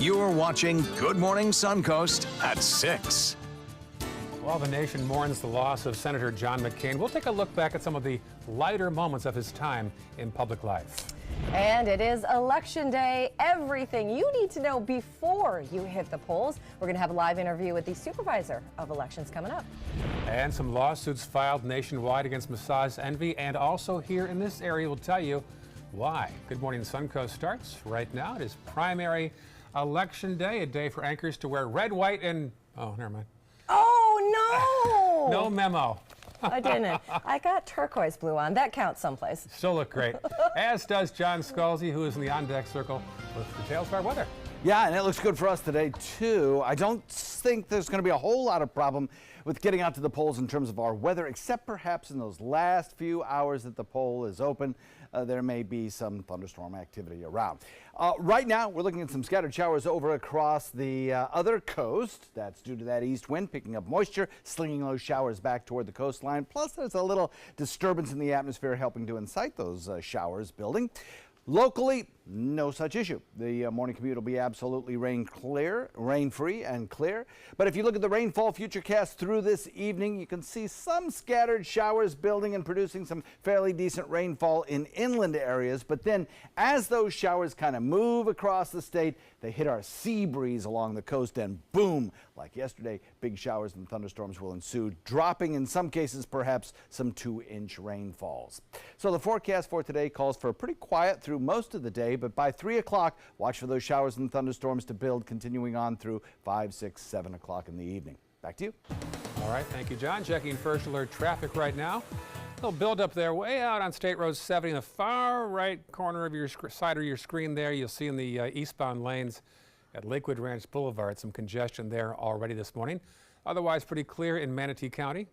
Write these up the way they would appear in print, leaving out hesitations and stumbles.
You're watching Good Morning Suncoast at 6. While the nation mourns the loss of Senator John McCain, we'll take a look back at some of the lighter moments of his time in public life. And it is Election Day. Everything you need to know before you hit the polls. We're going to have a live interview with the supervisor of elections coming up. And some lawsuits filed nationwide against massage envy, and also here in this area we'll tell you why. Good Morning Suncoast starts right now. It is primary Election Day, a day for anchors to wear red, white, and... oh, never mind. Oh, no! No memo. I didn't. I got turquoise blue on. That counts someplace. Still look great. As does John Scalzi, who is in the on-deck circle with details of our weather. Yeah, and it looks good for us today, too. I don't think there's going to be a whole lot of problem with getting out to the polls in terms of our weather, except perhaps in those last few hours that the poll is open. There may be some thunderstorm activity around. Right now, we're looking at some scattered showers over across the other coast. That's due to that east wind picking up moisture, slinging those showers back toward the coastline. Plus, there's a little disturbance in the atmosphere helping to incite those showers building. Locally, no such issue. The morning commute will be absolutely rain-free and clear. But if you look at the rainfall futurecast through this evening, you can see some scattered showers building and producing some fairly decent rainfall in inland areas. But then as those showers kind of move across the state, they hit our sea breeze along the coast and boom, like yesterday, big showers and thunderstorms will ensue, dropping in some cases perhaps some 2-inch rainfalls. So the forecast for today calls for a pretty quiet through most of the day, but by 3 o'clock, watch for those showers and thunderstorms to build, continuing on through 5, 6, 7 o'clock in the evening. Back to you. All right, thank you, John. Checking first alert traffic right now. Little build up there way out on State Road 70 in the far right corner of your side of your screen there. You'll see in the eastbound lanes at Lakewood Ranch Boulevard some congestion there already this morning. Otherwise pretty clear in Manatee County.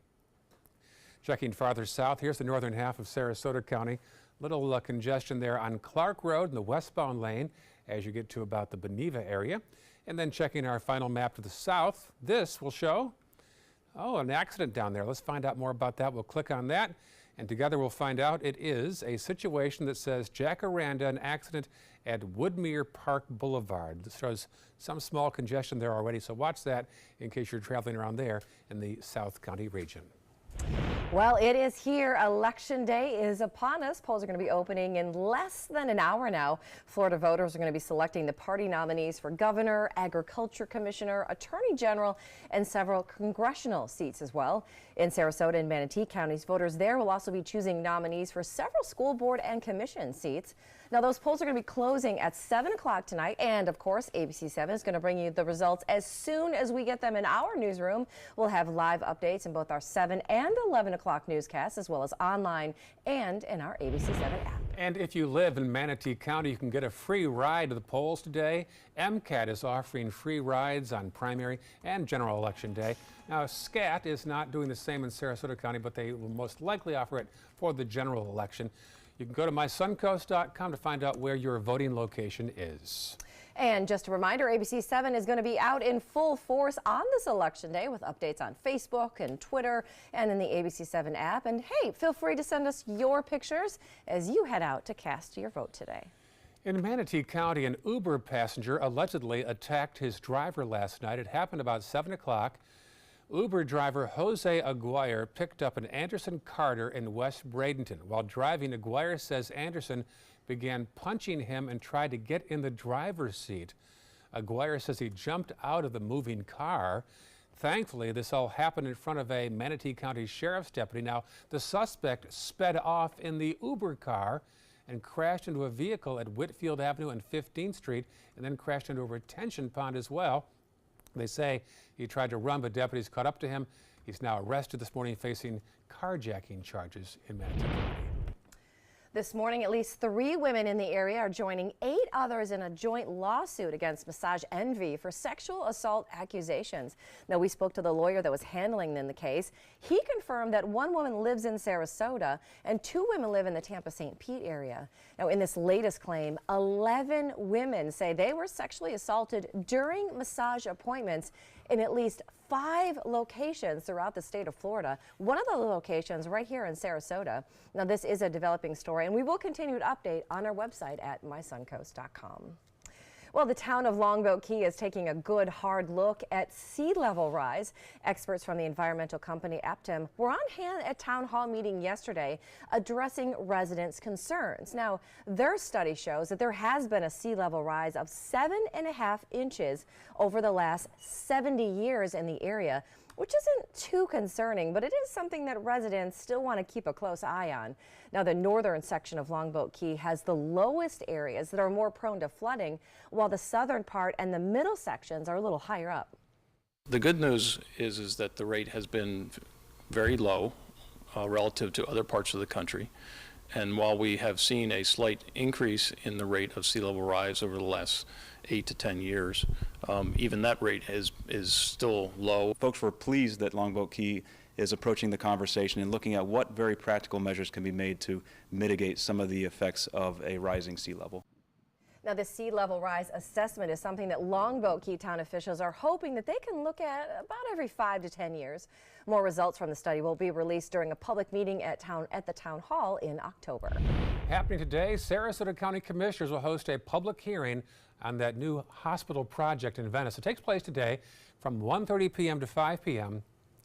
Checking farther south, here's the northern half of Sarasota County. Little congestion there on Clark Road in the westbound lane as you get to about the Beneva area. And then checking our final map to the south, this will show, an accident down there. Let's find out more about that. We'll click on that, and together we'll find out it is a situation that says Jacaranda, an accident at Woodmere Park Boulevard. This shows some small congestion there already, so watch that in case you're traveling around there in the South County region. Well, it is here. Election Day is upon us. Polls are going to be opening in less than an hour now. Florida voters are going to be selecting the party nominees for governor, agriculture commissioner, attorney general, and several congressional seats as well. In Sarasota and Manatee counties, voters there will also be choosing nominees for several school board and commission seats. Now, those polls are going to be closing at 7 o'clock tonight, and of course, ABC 7 is going to bring you the results as soon as we get them in our newsroom. We'll have live updates in both our 7 and 11 o'clock newscasts, as well as online and in our ABC 7 app. And if you live in Manatee County, you can get a free ride to the polls today. MCAT is offering free rides on primary and general election day. Now, SCAT is not doing the same in Sarasota County, but they will most likely offer it for the general election. You can go to mysuncoast.com to find out where your voting location is. And just a reminder, ABC 7 is going to be out in full force on this election day with updates on Facebook and Twitter and in the ABC 7 app. And hey, feel free to send us your pictures as you head out to cast your vote today. In Manatee County, an Uber passenger allegedly attacked his driver last night. It happened about 7 o'clock. Uber driver Jose Aguirre picked up an Anderson Carter in West Bradenton. While driving, Aguirre says Anderson began punching him and tried to get in the driver's seat. Aguirre says he jumped out of the moving car. Thankfully, this all happened in front of a Manatee County Sheriff's deputy. Now, the suspect sped off in the Uber car and crashed into a vehicle at Whitfield Avenue and 15th Street, and then crashed into a retention pond as well. They say he tried to run, but deputies caught up to him. He's now arrested this morning, facing carjacking charges in Manatee County. This morning, at least 3 women in the area are joining 8 others in a joint lawsuit against Massage Envy for sexual assault accusations. Now, we spoke to the lawyer that was handling the case. He confirmed that 1 woman lives in Sarasota and 2 women live in the Tampa-St. Pete area. Now, in this latest claim, 11 women say they were sexually assaulted during massage appointments in at least 5 locations throughout the state of Florida. One of the locations right here in Sarasota. Now, this is a developing story, and we will continue to update on our website at mysuncoast.com. Well, the town of Longboat Key is taking a good hard look at sea level rise. Experts from the environmental company Optum were on hand at town hall meeting yesterday addressing residents' concerns. Now, their study shows that there has been a sea level rise of 7.5 inches over the last 70 years in the area, which isn't too concerning, but it is something that residents still want to keep a close eye on. Now, the northern section of Longboat Key has the lowest areas that are more prone to flooding, while the southern part and the middle sections are a little higher up. The good news is that the rate has been very low relative to other parts of the country. And while we have seen a slight increase in the rate of sea level rise over the last 8 to 10 years, even that rate is still low. Folks were pleased that Longboat Key is approaching the conversation and looking at what very practical measures can be made to mitigate some of the effects of a rising sea level. Now, the sea level rise assessment is something that Longboat Key town officials are hoping that they can look at about every 5 to 10 years. More results from the study will be released during a public meeting at the town hall in October. Happening today, Sarasota County Commissioners will host a public hearing on that new hospital project in Venice. It takes place today from 1:30 p.m. to 5 p.m.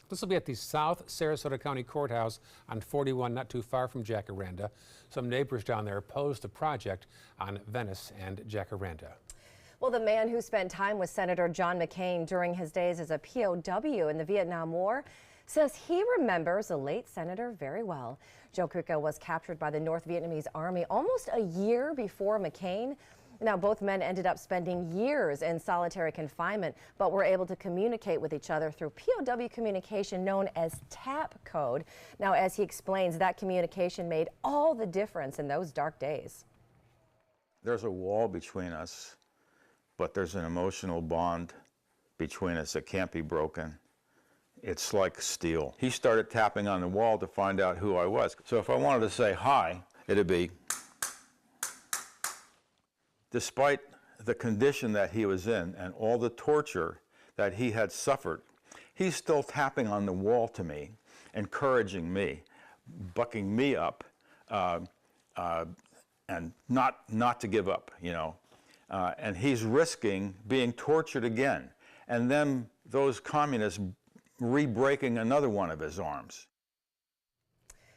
This will be at the South Sarasota County Courthouse on 41, not too far from Jacaranda. Some neighbors down there opposed the project on Venice and Jacaranda. Well, the man who spent time with Senator John McCain during his days as a POW in the Vietnam War says he remembers the late senator very well. Joe Krika was captured by the North Vietnamese Army almost a year before McCain. Now, both men ended up spending years in solitary confinement, but were able to communicate with each other through POW communication known as tap code. Now, as he explains, that communication made all the difference in those dark days. There's a wall between us, but there's an emotional bond between us that can't be broken. It's like steel. He started tapping on the wall to find out who I was. So if I wanted to say hi, it'd be. Despite the condition that he was in and all the torture that he had suffered, he's still tapping on the wall to me, encouraging me, bucking me up, and not to give up, you know. And he's risking being tortured again, and then those communists re-breaking another one of his arms.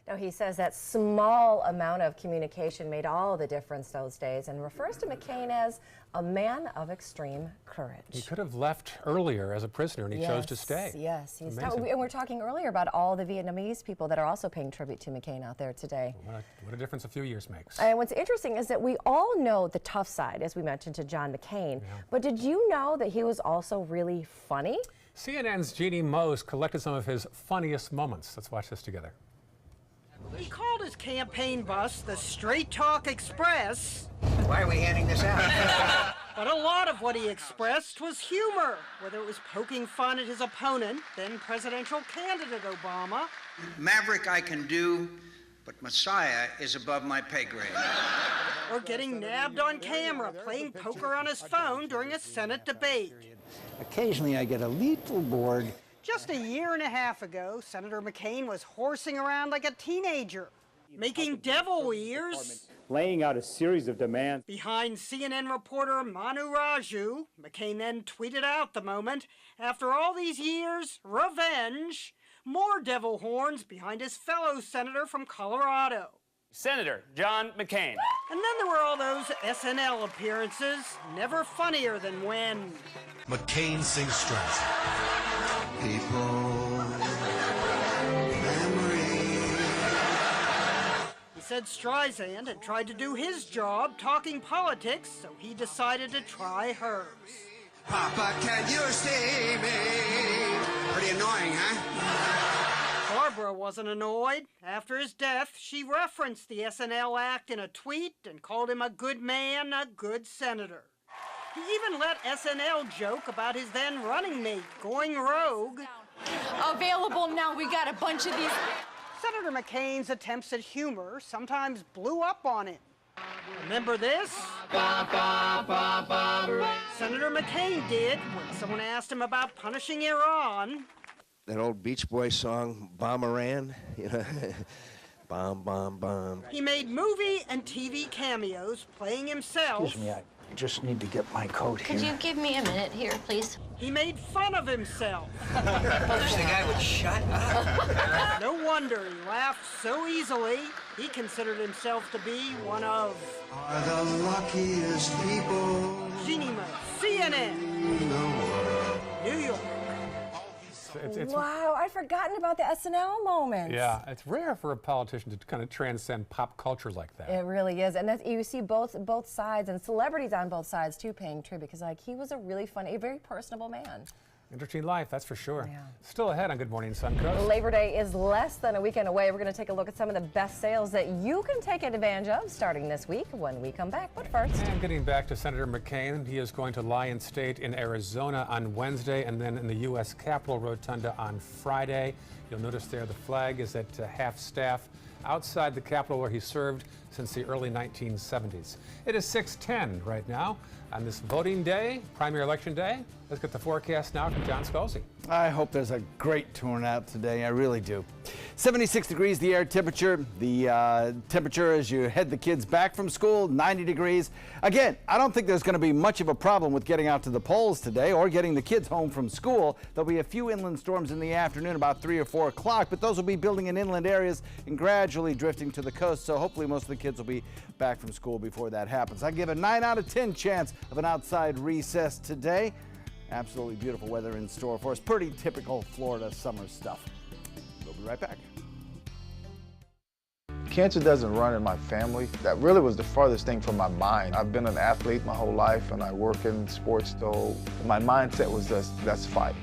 Now, he says that small amount of communication made all the difference those days and refers to McCain as a man of extreme courage. He could have left earlier as a prisoner, and he chose to stay. Yes, and we're talking earlier about all the Vietnamese people that are also paying tribute to McCain out there today. What a difference a few years makes. And what's interesting is that we all know the tough side, as we mentioned, to John McCain. Yeah. But did you know that he was also really funny? CNN's Jeannie Mose collected some of his funniest moments. Let's watch this together. He called his campaign bus the Straight Talk Express. Why are we handing this out? But a lot of what he expressed was humor, whether it was poking fun at his opponent, then presidential candidate Obama. Maverick I can do, but Messiah is above my pay grade. Or getting nabbed on camera playing poker on his phone during a Senate debate. Occasionally I get a little bored. Just a year and a half ago, Senator McCain was horsing around like a teenager, making devil ears, laying out a series of demands. Behind CNN reporter Manu Raju, McCain then tweeted out the moment, after all these years, revenge, more devil horns behind his fellow senator from Colorado. Senator John McCain. And then there were all those SNL appearances, never funnier than when McCain sings Streisand. People, memory. He said Streisand had tried to do his job talking politics, so he decided to try hers. Papa, can you see me? Pretty annoying, huh? Barbara wasn't annoyed. After his death, she referenced the SNL act in a tweet and called him a good man, a good senator. He even let SNL joke about his then running mate going rogue. Available now, we got a bunch of these. Senator McCain's attempts at humor sometimes blew up on him. Remember this? Senator McCain did when someone asked him about punishing Iran. That old Beach Boys song, Bomberan, you know, bomb, bomb, bomb. He made movie and TV cameos playing himself. Excuse me, just need to get my coat here. Could you give me a minute here, please? He made fun of himself. I wish the guy would shut up. No wonder he laughed so easily. He considered himself to be one of Are the luckiest people Cinema, CNN, in the world. New York. Wow, I'd forgotten about the SNL moment. Yeah, it's rare for a politician to kind of transcend pop culture like that. It really is, and you see both sides and celebrities on both sides too paying tribute because like he was a really funny, a very personable man. Interesting life, that's for sure. Yeah. Still ahead on Good Morning Suncoast. Labor Day is less than a weekend away. We're going to take a look at some of the best sales that you can take advantage of starting this week when we come back. But first, And getting back to Senator McCain, he is going to Lyon State in Arizona on Wednesday and then in the U.S. Capitol Rotunda on Friday. You'll notice there the flag is at half staff outside the Capitol where he served since the early 1970s. It is 6:10 right now on this voting day, primary election day. Let's get the forecast now from John Scalzi. I hope there's a great turnout today. I really do. 76 degrees the air temperature. The temperature as you head the kids back from school, 90 degrees. Again, I don't think there's going to be much of a problem with getting out to the polls today or getting the kids home from school. There'll be a few inland storms in the afternoon about 3 or 4 o'clock, but those will be building in inland areas and gradually drifting to the coast. So hopefully most of the kids will be back from school before that happens. I give a 9 out of 10 chance of an outside recess today. Absolutely beautiful weather in store for us. Pretty typical Florida summer stuff. We'll be right back. Cancer doesn't run in my family. That really was the farthest thing from my mind. I've been an athlete my whole life and I work in sports, so my mindset was just, let's fight.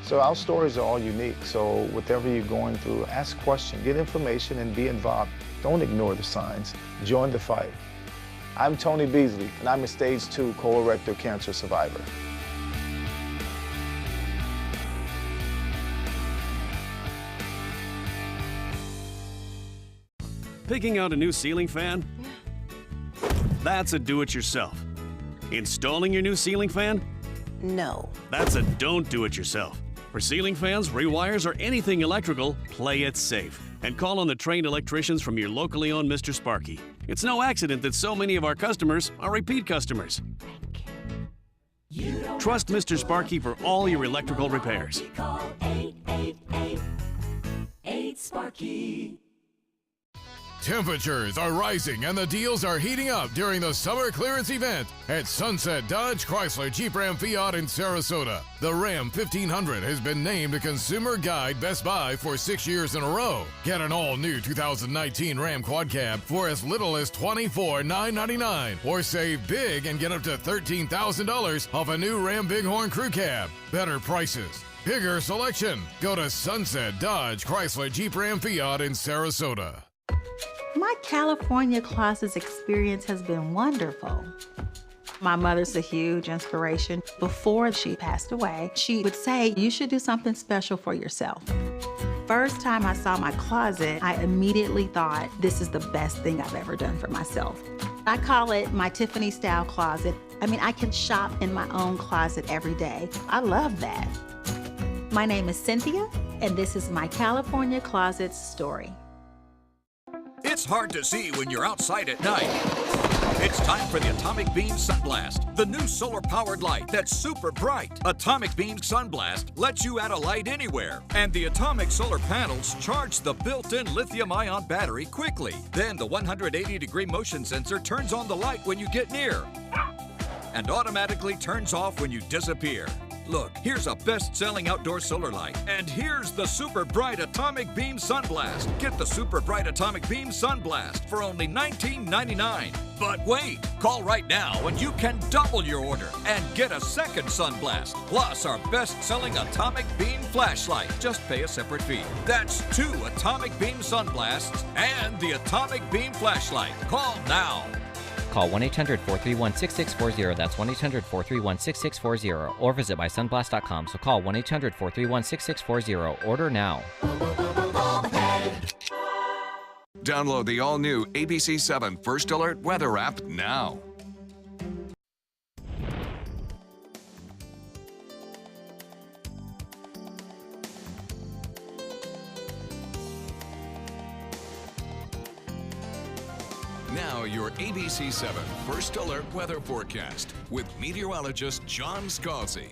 So our stories are all unique, so whatever you're going through, ask questions, get information and be involved. Don't ignore the signs. Join the fight. I'm Tony Beasley and I'm a stage 2 colorectal cancer survivor. Picking out a new ceiling fan? That's a do-it-yourself. Installing your new ceiling fan? No. That's a don't do-it-yourself. For ceiling fans, rewires, or anything electrical, play it safe. And call on the trained electricians from your locally owned Mr. Sparky. It's no accident that so many of our customers are repeat customers. Trust Mr. Sparky for all your electrical repairs. Call 888-8-SPARKY. Temperatures are rising and the deals are heating up during the summer clearance event at Sunset Dodge Chrysler Jeep Ram Fiat in Sarasota. The Ram 1500 has been named a Consumer Guide Best Buy for 6 years in a row. Get an all-new 2019 Ram Quad Cab for as little as $24,999 or save big and get up to $13,000 off a new Ram Bighorn Crew Cab. Better prices, bigger selection. Go to Sunset Dodge Chrysler Jeep Ram Fiat in Sarasota. My California Closets experience has been wonderful. My mother's a huge inspiration. Before she passed away, she would say, you should do something special for yourself. First time I saw my closet, I immediately thought, this is the best thing I've ever done for myself. I call it my Tiffany style closet. I mean, I can shop in my own closet every day. I love that. My name is Cynthia, and this is my California Closets story. It's hard to see when you're outside at night. It's time for the Atomic Beam Sunblast, the new solar-powered light that's super bright. Atomic Beam Sunblast lets you add a light anywhere, and the atomic solar panels charge the built-in lithium-ion battery quickly. Then the 180-degree motion sensor turns on the light when you get near and automatically turns off when you disappear. Look, here's a best-selling outdoor solar light. And here's the Super Bright Atomic Beam Sunblast. Get the Super Bright Atomic Beam Sunblast for only $19.99. But wait, call right now and you can double your order and get a second Sunblast, plus our best-selling Atomic Beam Flashlight. Just pay a separate fee. That's 2 Atomic Beam Sunblasts and the Atomic Beam Flashlight. Call now. Call 1-800-431-6640. That's 1-800-431-6640. Or visit mysunblast.com. So call 1-800-431-6640. Order now. Download the all-new ABC 7 First Alert Weather app now. Now, Now, your ABC 7 First Alert weather forecast with meteorologist John Scalzi.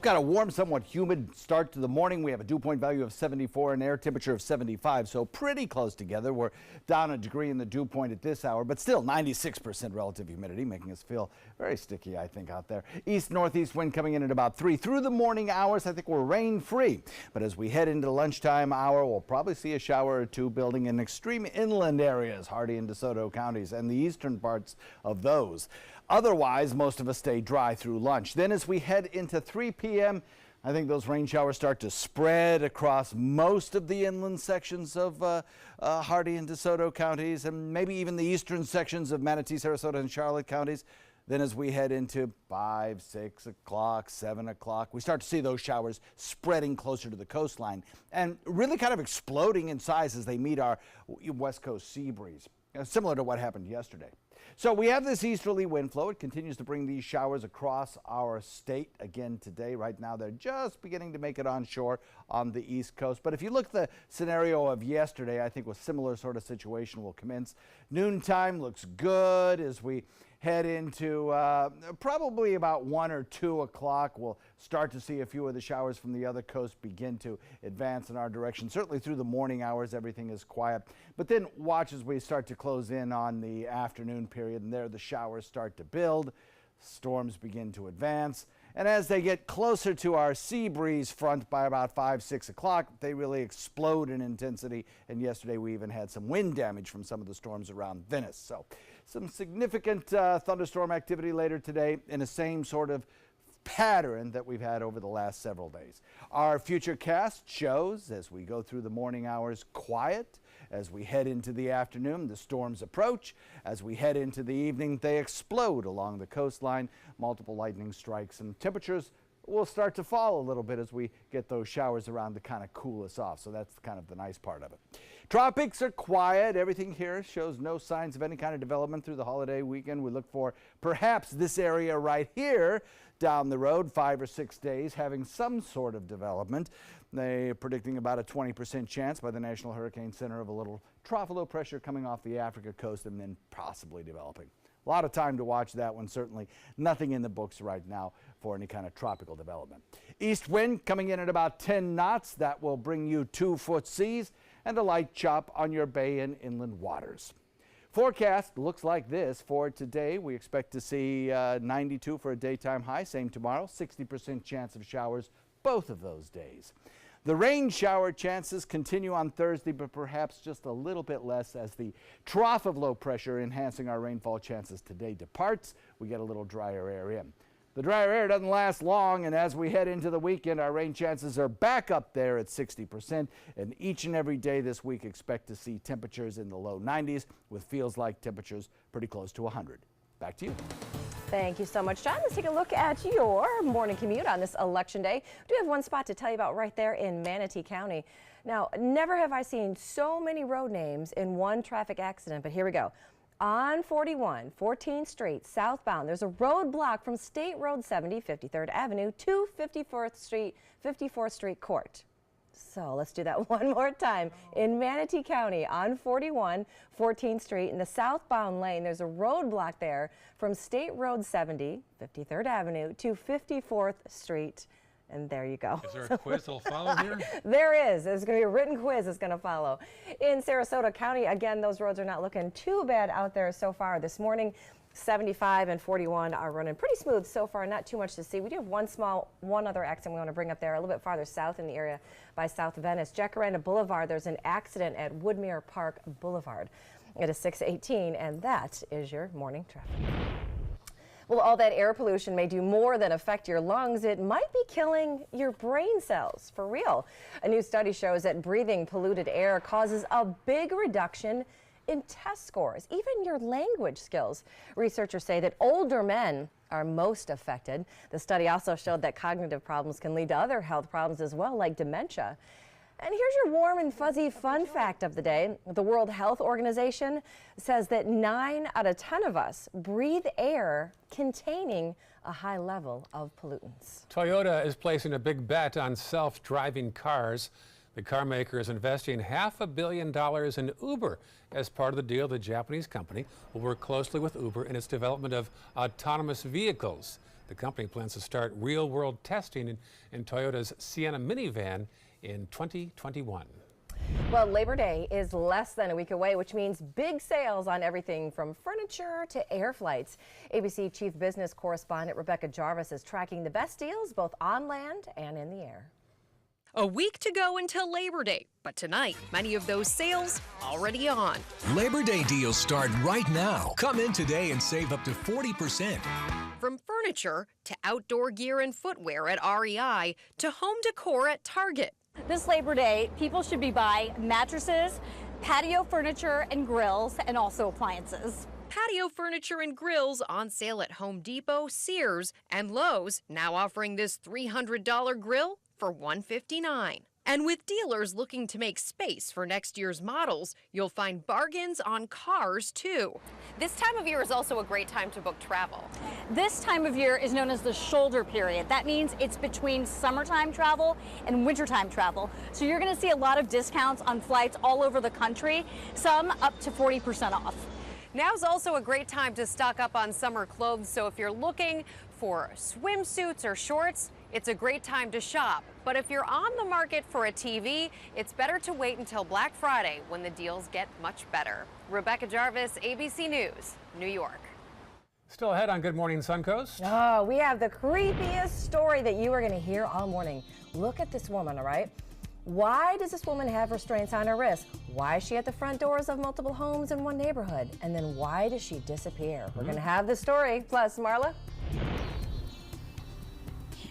Got a warm, somewhat humid start to the morning. We have a dew point value of 74 and air temperature of 75, so pretty close together. We're down a degree in the dew point at this hour, but still 96% relative humidity, making us feel very sticky, I think, out there. East-northeast wind coming in at about 3. Through the morning hours, I think we're rain-free. But as we head into the lunchtime hour, we'll probably see a shower or two building in extreme inland areas, Hardee and DeSoto counties, and the eastern parts of those. Otherwise, most of us stay dry through lunch. Then as we head into 3 p.m., I think those rain showers start to spread across most of the inland sections of Hardee and DeSoto counties, and maybe even the eastern sections of Manatee, Sarasota, and Charlotte counties. Then as we head into 5, 6 o'clock, 7 o'clock, we start to see those showers spreading closer to the coastline and really kind of exploding in size as they meet our west coast sea breeze, similar to what happened yesterday. So we have this easterly wind flow. It continues to bring these showers across our state again today. Right now, they're just beginning to make it onshore on the east coast. But if you look at the scenario of yesterday, I think a similar sort of situation will commence. Noontime looks good as we head into probably about 1 or 2 o'clock. We'll start to see a few of the showers from the other coast begin to advance in our direction. Certainly through the morning hours, everything is quiet. But then watch as we start to close in on the afternoon period, and there the showers start to build. Storms begin to advance. And as they get closer to our sea breeze front by about 5, 6 o'clock, they really explode in intensity. And yesterday we even had some wind damage from some of the storms around Venice. So some significant thunderstorm activity later today in the same sort of pattern that we've had over the last several days. Our future cast shows as we go through the morning hours quiet. As we head into the afternoon, the storms approach. As we head into the evening, they explode along the coastline. Multiple lightning strikes and temperatures will start to fall a little bit as we get those showers around to kind of cool us off. So that's kind of the nice part of it. Tropics are quiet. Everything here shows no signs of any kind of development through the holiday weekend. We look for perhaps this area right here down the road, 5 or 6 days, having some sort of development. They're predicting about a 20% chance by the National Hurricane Center of a little trough of low pressure coming off the Africa coast and then possibly developing. A lot of time to watch that one. Certainly nothing in the books right now for any kind of tropical development. East wind coming in at about 10 knots. That will bring you 2-foot seas and a light chop on your bay and inland waters. Forecast looks like this for today. We expect to see 92 for a daytime high. Same tomorrow. 60% chance of showers both of those days. The rain shower chances continue on Thursday, but perhaps just a little bit less as the trough of low pressure enhancing our rainfall chances today departs. We get a little drier air in. The drier air doesn't last long, and as we head into the weekend, our rain chances are back up there at 60%. And each and every day this week, expect to see temperatures in the low 90s with feels-like temperatures pretty close to 100. Back to you. Thank you so much, John. Let's take a look at your morning commute on this election day. We do have one spot to tell you about right there in Manatee County. Now, never have I seen so many road names in one traffic accident, but here we go. On 41, 14th Street, southbound, there's a roadblock from State Road 70, 53rd Avenue to 54th Street Court. So let's do that one more time. In Manatee County on 41, 14th Street in the southbound lane, there's a roadblock there from State Road 70, 53rd Avenue to 54th Street. And there you go. Is there a quiz that'll follow here? There is. There's going to be a written quiz that's going to follow. In Sarasota County, again, those roads are not looking too bad out there so far this morning. 75 and 41 are running pretty smooth so far, not too much to see. We do have one other accident we want to bring up there a little bit farther south in the area by South Venice. Jacaranda Boulevard, there's an accident at Woodmere Park Boulevard. It is 6:18, and that is your morning traffic. Well, all that air pollution may do more than affect your lungs. It might be killing your brain cells, for real. A new study shows that breathing polluted air causes a big reduction in test scores, even your language skills. Researchers say that older men are most affected. The study also showed that cognitive problems can lead to other health problems as well, like dementia. And here's your warm and fuzzy fun fact of the day. The World Health Organization says that 9 out of 10 of us breathe air containing a high level of pollutants. Toyota is placing a big bet on self-driving cars. The car maker is investing $500 million in Uber. As part of the deal, the Japanese company will work closely with Uber in its development of autonomous vehicles. The company plans to start real-world testing in Toyota's Sienna minivan in 2021. Well, Labor Day is less than a week away, which means big sales on everything from furniture to air flights. ABC Chief Business Correspondent Rebecca Jarvis is tracking the best deals both on land and in the air. A week to go until Labor Day, but tonight, many of those sales already on. Labor Day deals start right now. Come in today and save up to 40%. From furniture to outdoor gear and footwear at REI to home decor at Target. This Labor Day, people should be buying mattresses, patio furniture and grills, and also appliances. Patio furniture and grills on sale at Home Depot, Sears, and Lowe's, now offering this $300 grill for $159. And with dealers looking to make space for next year's models, you'll find bargains on cars, too. This time of year is also a great time to book travel. This time of year is known as the shoulder period. That means it's between summertime travel and wintertime travel. So you're going to see a lot of discounts on flights all over the country, some up to 40% off. Now's also a great time to stock up on summer clothes, so if you're looking for swimsuits or shorts, it's a great time to shop. But if you're on the market for a TV, it's better to wait until Black Friday when the deals get much better. Rebecca Jarvis, ABC News, New York. Still ahead on Good Morning Suncoast. Oh, we have the creepiest story that you are going to hear all morning. Look at this woman, all right? Why does this woman have restraints on her wrist? Why is she at the front doors of multiple homes in one neighborhood? And then why does she disappear? We're going to have the story. Plus, Marla.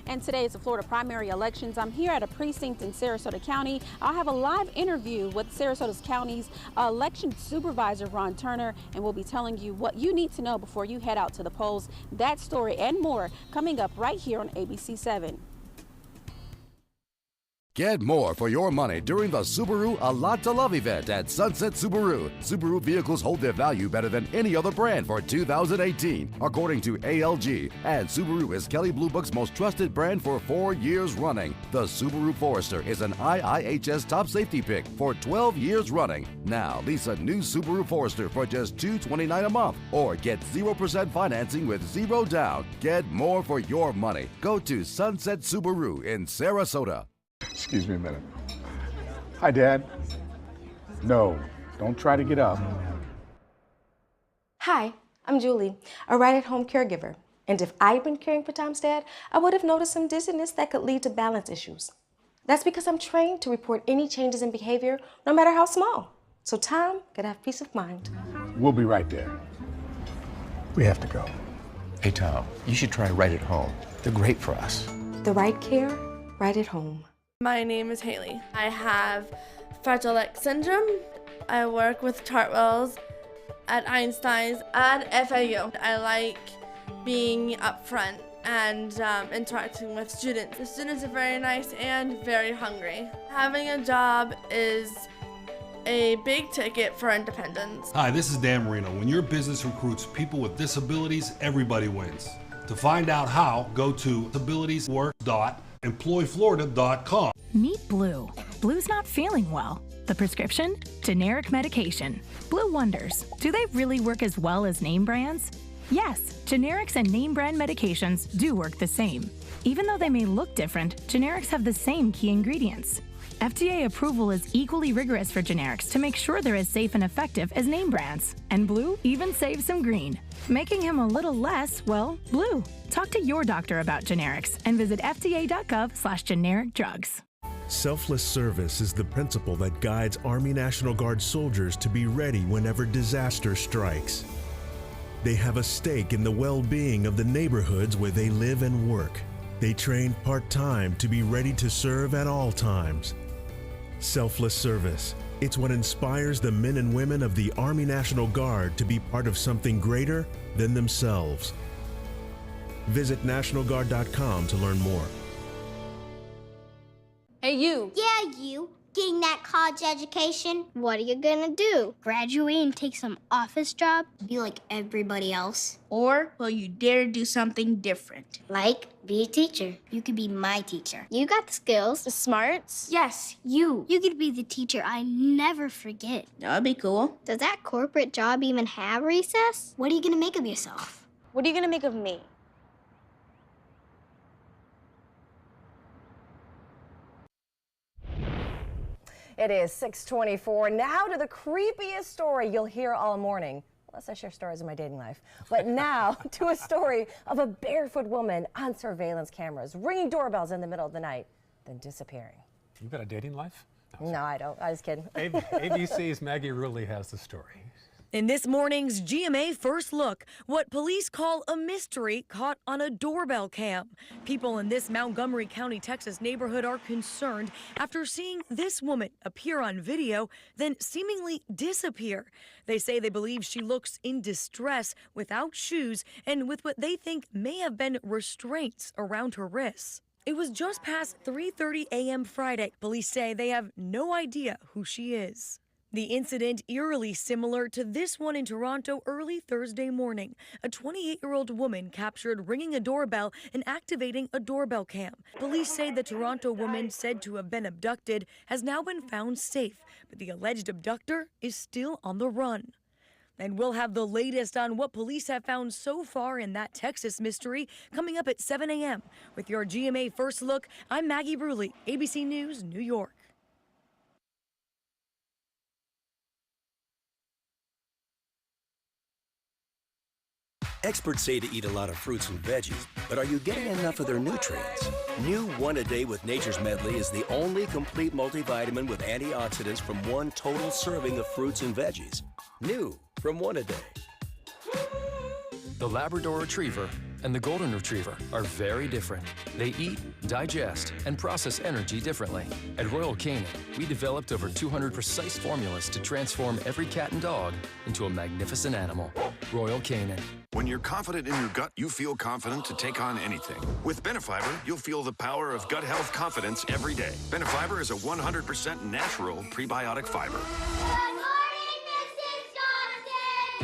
And today is the Florida primary elections. I'm here at a precinct in Sarasota County. I'll have a live interview with Sarasota County's election supervisor, Ron Turner, and we'll be telling you what you need to know before you head out to the polls. That story and more coming up right here on ABC 7. Get more for your money during the Subaru A Lot to Love event at Sunset Subaru. Subaru vehicles hold their value better than any other brand for 2018, according to ALG. And Subaru is Kelley Blue Book's most trusted brand for 4 years running. The Subaru Forester is an IIHS top safety pick for 12 years running. Now, lease a new Subaru Forester for just $229 a month or get 0% financing with zero down. Get more for your money. Go to Sunset Subaru in Sarasota. Excuse me a minute. Hi, Dad. No, don't try to get up. Hi, I'm Julie, a right-at-home caregiver. And if I'd been caring for Tom's dad, I would have noticed some dizziness that could lead to balance issues. That's because I'm trained to report any changes in behavior, no matter how small. So Tom could have peace of mind. We'll be right there. We have to go. Hey, Tom, you should try Right at Home. They're great for us. The right care, right at home. My name is Haley. I have Fragile X syndrome. I work with Chartwells at Einstein's and FAU. I like being up front and interacting with students. The students are very nice and very hungry. Having a job is a big ticket for independence. Hi, this is Dan Marino. When your business recruits people with disabilities, everybody wins. To find out how, go to disabilitieswork.employflorida.com. Meet Blue. Blue's not feeling well. The prescription? Generic medication. Blue wonders, do they really work as well as name brands? Yes, generics and name brand medications do work the same. Even though they may look different, generics have the same key ingredients. FDA approval is equally rigorous for generics to make sure they're as safe and effective as name brands. And Blue even saves some green, making him a little less, well, blue. Talk to your doctor about generics and visit fda.gov/generic drugs. Selfless service is the principle that guides Army National Guard soldiers to be ready whenever disaster strikes. They have a stake in the well-being of the neighborhoods where they live and work. They train part-time to be ready to serve at all times. Selfless service. It's what inspires the men and women of the Army National Guard to be part of something greater than themselves. Visit NationalGuard.com to learn more. Hey, you. Yeah, you. getting that college education. What are you gonna do? Graduate and take some office job? Be like everybody else? Or will you dare do something different? Like, be a teacher. You could be my teacher. You got the skills. The smarts? Yes, you. You could be the teacher I never forget. That'd be cool. Does that corporate job even have recess? What are you gonna make of yourself? What are you gonna make of me? It is 6:24. Now to the creepiest story you'll hear all morning. Unless I share stories of my dating life. But now to a story of a barefoot woman on surveillance cameras, ringing doorbells in the middle of the night, then disappearing. You got a dating life? No, I don't. I was kidding. ABC's Maggie Rulli has the story. In this morning's GMA First Look, what police call a mystery caught on a doorbell cam. People in this Montgomery County, Texas neighborhood are concerned after seeing this woman appear on video, then seemingly disappear. They say they believe she looks in distress without shoes and with what they think may have been restraints around her wrists. It was just past 3:30 a.m. Friday. Police say they have no idea who she is. The incident eerily similar to this one in Toronto early Thursday morning. A 28-year-old woman captured ringing a doorbell and activating a doorbell cam. Police say the Toronto woman said to have been abducted has now been found safe, but the alleged abductor is still on the run. And we'll have the latest on what police have found so far in that Texas mystery coming up at 7 a.m. With your GMA First Look, I'm Maggie Rulli, ABC News, New York. Experts say to eat a lot of fruits and veggies, but are you getting enough of their nutrients? New One A Day with Nature's Medley is the only complete multivitamin with antioxidants from one total serving of fruits and veggies. New from One A Day. The Labrador Retriever and the Golden Retriever are very different. They eat, digest, and process energy differently. At Royal Canin, we developed over 200 precise formulas to transform every cat and dog into a magnificent animal. Royal Canin. When you're confident in your gut, you feel confident to take on anything. With Benefiber, you'll feel the power of gut health confidence every day. Benefiber is a 100% natural prebiotic fiber.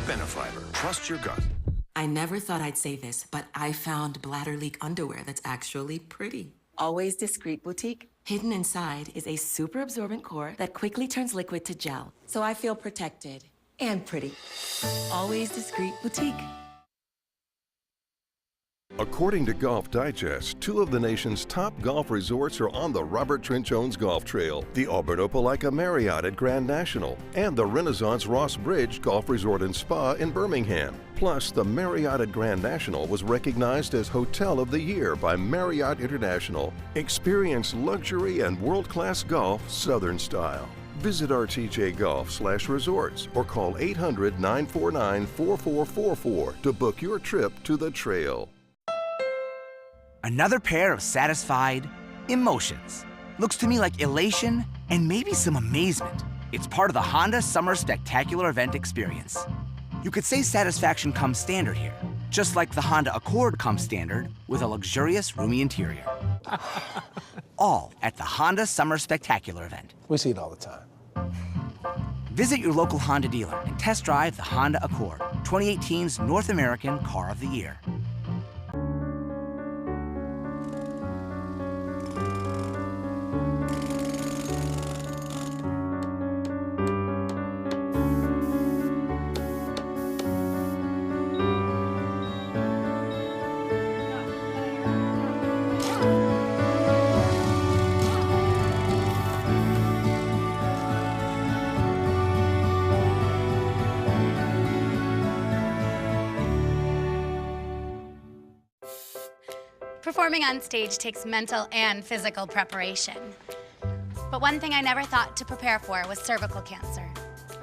Benefiber. Trust your gut. I never thought I'd say this, but I found bladder leak underwear that's actually pretty. Always Discreet Boutique. Hidden inside is a super absorbent core that quickly turns liquid to gel. So I feel protected and pretty. Always Discreet Boutique. According to Golf Digest, 2 of the nation's top golf resorts are on the Robert Trent Jones Golf Trail, the Auburn Opelika Marriott at Grand National, and the Renaissance Ross Bridge Golf Resort and Spa in Birmingham. Plus, the Marriott at Grand National was recognized as Hotel of the Year by Marriott International. Experience luxury and world-class golf Southern style. Visit RTJ Golf/resorts or call 800-949-4444 to book your trip to the trail. Another pair of satisfied emotions. Looks to me like elation and maybe some amazement. It's part of the Honda Summer Spectacular event experience. You could say satisfaction comes standard here, just like the Honda Accord comes standard with a luxurious, roomy interior. All at the Honda Summer Spectacular event. We see it all the time. Visit your local Honda dealer and test drive the Honda Accord, 2018's North American Car of the Year. Performing on stage takes mental and physical preparation. But one thing I never thought to prepare for was cervical cancer.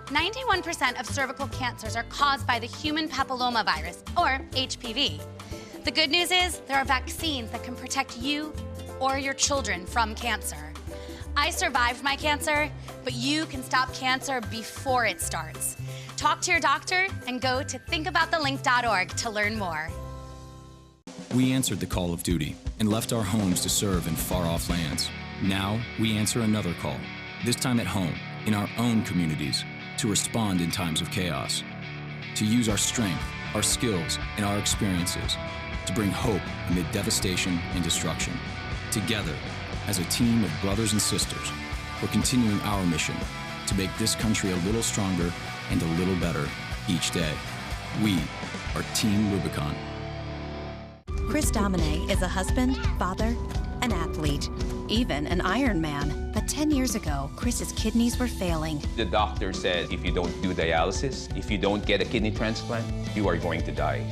91% of cervical cancers are caused by the human papillomavirus, or HPV. The good news is there are vaccines that can protect you or your children from cancer. I survived my cancer, but you can stop cancer before it starts. Talk to your doctor and go to thinkaboutthelink.org to learn more. We answered the call of duty and left our homes to serve in far-off lands. Now, we answer another call, This time at home, in our own communities, to respond in times of chaos. To use our strength, our skills, and our experiences to bring hope amid devastation and destruction. Together, as a team of brothers and sisters, we're continuing our mission to make this country a little stronger and a little better each day. We are Team Rubicon. Chris Domine is a husband, father, an athlete, even an Ironman. But 10 years ago, Chris's kidneys were failing. The doctor said if you don't do dialysis, if you don't get a kidney transplant, you are going to die.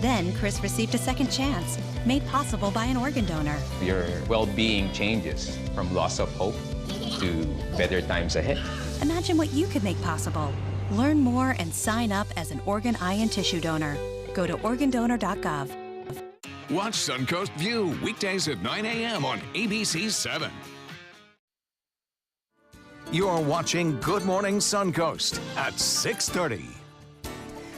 Then Chris received a second chance, made possible by an organ donor. Your well-being changes from loss of hope to better times ahead. Imagine what you could make possible. Learn more and sign up as an organ, eye, and tissue donor. Go to organdonor.gov. Watch Suncoast View weekdays at 9 a.m. on ABC 7. You're watching Good Morning Suncoast at 6:30.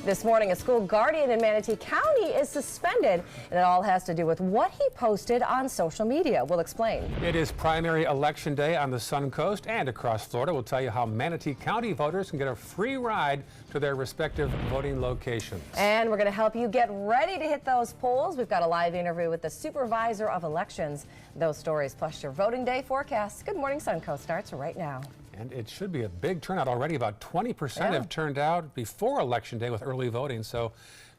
This morning, a school guardian in Manatee County is suspended, and it all has to do with what he posted on social media. We'll explain. It is primary election day on the Suncoast and across Florida. We'll tell you how Manatee County voters can get a free ride to their respective voting locations. And we're going to help you get ready to hit those polls. We've got a live interview with the supervisor of elections. Those stories plus your voting day forecast. Good Morning Suncoast starts right now. And it should be a big turnout already. About 20% have turned out before Election Day with early voting. So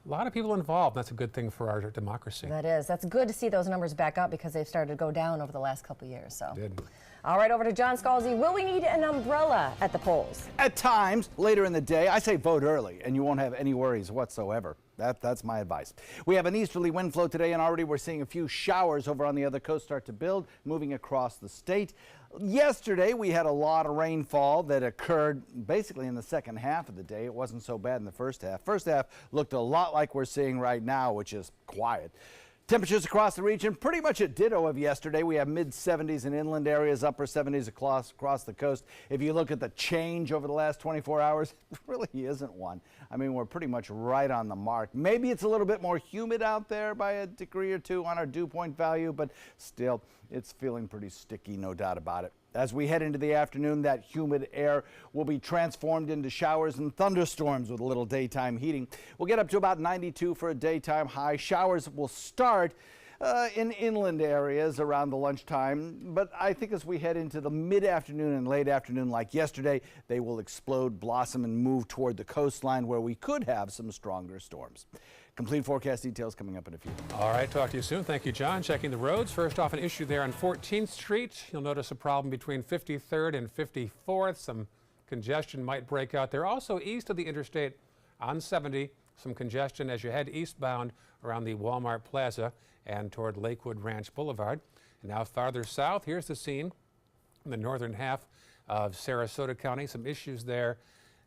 a lot of people involved. That's a good thing for our democracy. That is. That's good to see those numbers back up because they've started to go down over the last couple of years. So. Did. All right, over to John Scalzi. Will we need an umbrella at the polls? At times, later in the day, I say vote early, and you won't have any worries whatsoever. That's my advice. We have an easterly wind flow today, and already we're seeing a few showers over on the other coast start to build, moving across the state. Yesterday, we had a lot of rainfall that occurred basically in the second half of the day. It wasn't so bad in the first half. First half looked a lot like we're seeing right now, which is quiet. Temperatures across the region pretty much a ditto of yesterday. We have mid-70s in inland areas, upper 70s across the coast. If you look at the change over the last 24 hours, it really isn't one. I mean, we're pretty much right on the mark. Maybe it's a little bit more humid out there by a degree or two on our dew point value, but still, it's feeling pretty sticky, no doubt about it. As we head into the afternoon, that humid air will be transformed into showers and thunderstorms with a little daytime heating. We'll get up to about 92 for a daytime high. Showers will start in inland areas around the lunchtime, but I think as we head into the mid-afternoon and late afternoon like yesterday, they will explode, blossom, and move toward the coastline where we could have some stronger storms. Complete forecast details coming up in a few. All right, talk to you soon. Thank you, John. Checking the roads. First off, an issue there on 14th Street. You'll notice a problem between 53rd and 54th. Some congestion might break out there. Also east of the interstate on 70, some congestion as you head eastbound around the Walmart Plaza and toward Lakewood Ranch Boulevard. And now farther south, here's the scene in the northern half of Sarasota County. Some issues there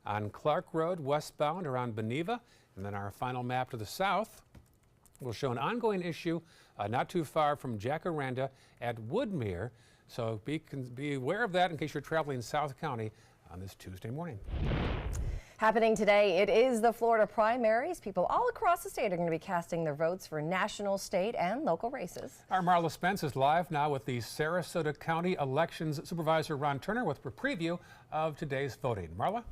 on Clark Road westbound around Beneva. And then our final map to the south will show an ongoing issue not too far from Jacaranda at Woodmere. So be aware of that in case you're traveling South County on this Tuesday morning. Happening today, it is the Florida primaries. People all across the state are going to be casting their votes for national, state, and local races. Our Marla Spence is live now with the Sarasota County Elections Supervisor Ron Turner with a preview of today's voting. Marla?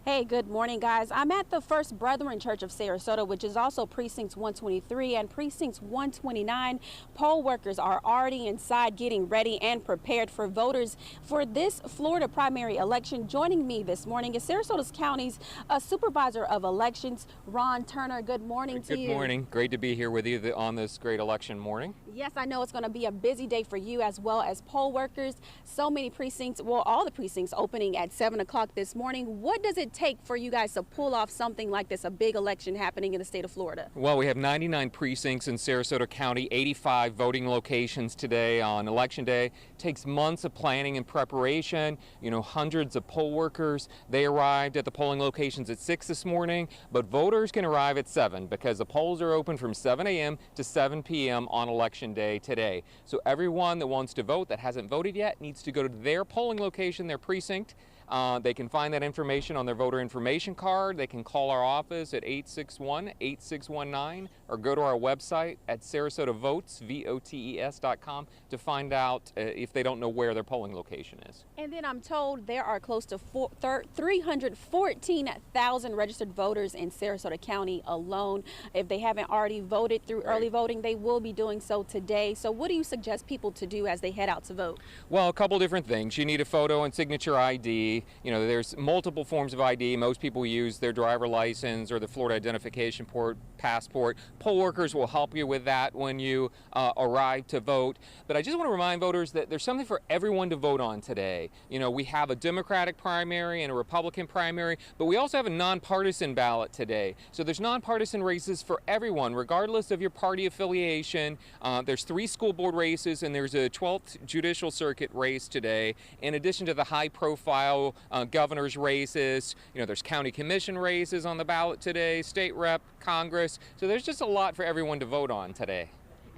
Hey, good morning, guys. I'm at the First Brethren Church of Sarasota, which is also Precincts 123 and Precincts 129. Poll workers are already inside getting ready and prepared for voters for this Florida primary election. Joining me this morning is Sarasota County's Supervisor of Elections, Ron Turner. Good morning to you. Good morning. Great to be here with you on this great election morning. Yes, I know it's going to be a busy day for you as well as poll workers. So many precincts, well, all the precincts opening at 7 o'clock this morning. What does it take for you guys to pull off something like this, a big election happening in the state of Florida? Well, we have 99 precincts in Sarasota County, 85 voting locations today on Election Day. It takes months of planning and preparation, hundreds of poll workers. They arrived at the polling locations at 6 this morning, but voters can arrive at 7 because the polls are open from 7 a.m. to 7 p.m. on Election Day today. So everyone that wants to vote that hasn't voted yet needs to go to their polling location, their precinct, They can find that information on their voter information card. They can call our office at 861-8619 or go to our website at SarasotaVotes.com to find out if they don't know where their polling location is. And then I'm told there are close to 314,000 registered voters in Sarasota County alone. If they haven't already voted through early voting, they will be doing so today. So what do you suggest people to do as they head out to vote? Well, a couple different things. You need a photo and signature ID. You know, there's multiple forms of ID. Most people use their driver license or the Florida identification passport. Poll workers will help you with that when you arrive to vote. But I just want to remind voters that there's something for everyone to vote on today. You know, we have a Democratic primary and a Republican primary, but we also have a nonpartisan ballot today. So there's nonpartisan races for everyone, regardless of your party affiliation. There's 3 school board races and there's a 12th Judicial Circuit race today. In addition to the high-profile governor's races, you know, there's county commission races on the ballot today, state rep, Congress. So there's just a lot for everyone to vote on today.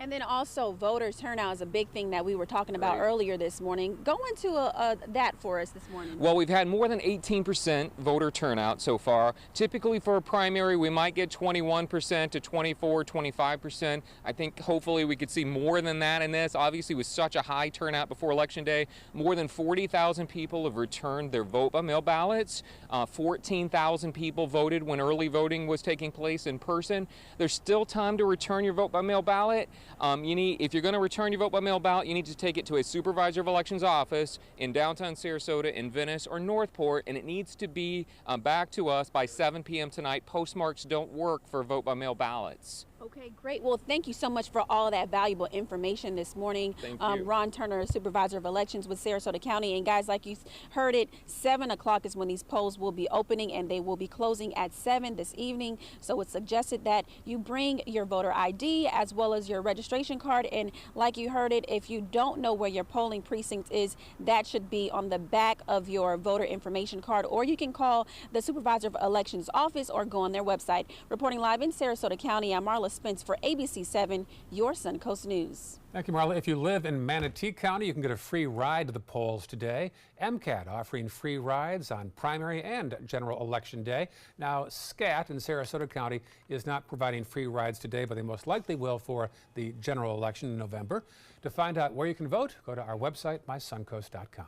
And then also voter turnout is a big thing that we were talking about earlier this morning. Go into that for us this morning. Well, we've had more than 18% voter turnout so far. Typically for a primary, we might get 21% to 24, 25%. I think hopefully we could see more than that in this. Obviously, with such a high turnout before Election Day, more than 40,000 people have returned their vote-by-mail ballots. 14,000 people voted when early voting was taking place in person. There's still time to return your vote-by-mail ballot. If you're going to return your vote-by-mail ballot, you need to take it to a supervisor of elections office in downtown Sarasota, in Venice, or Northport, and it needs to be back to us by 7 p.m. tonight. Postmarks don't work for vote-by-mail ballots. Okay, great. Well, thank you so much for all of that valuable information this morning. Thank you. Ron Turner, Supervisor of Elections with Sarasota County. And guys, like you heard it, 7 o'clock is when these polls will be opening, and they will be closing at 7 this evening. So it's suggested that you bring your voter ID as well as your registration card. And like you heard it, if you don't know where your polling precinct is, that should be on the back of your voter information card, or you can call the Supervisor of Elections office or go on their website. Reporting live in Sarasota County, I'm Marla Spence for ABC 7, your Suncoast News. Thank you, Marla. If you live in Manatee County, you can get a free ride to the polls today. MCAT offering free rides on primary and general election day. Now, SCAT in Sarasota County is not providing free rides today, but they most likely will for the general election in November. To find out where you can vote, go to our website, mysuncoast.com.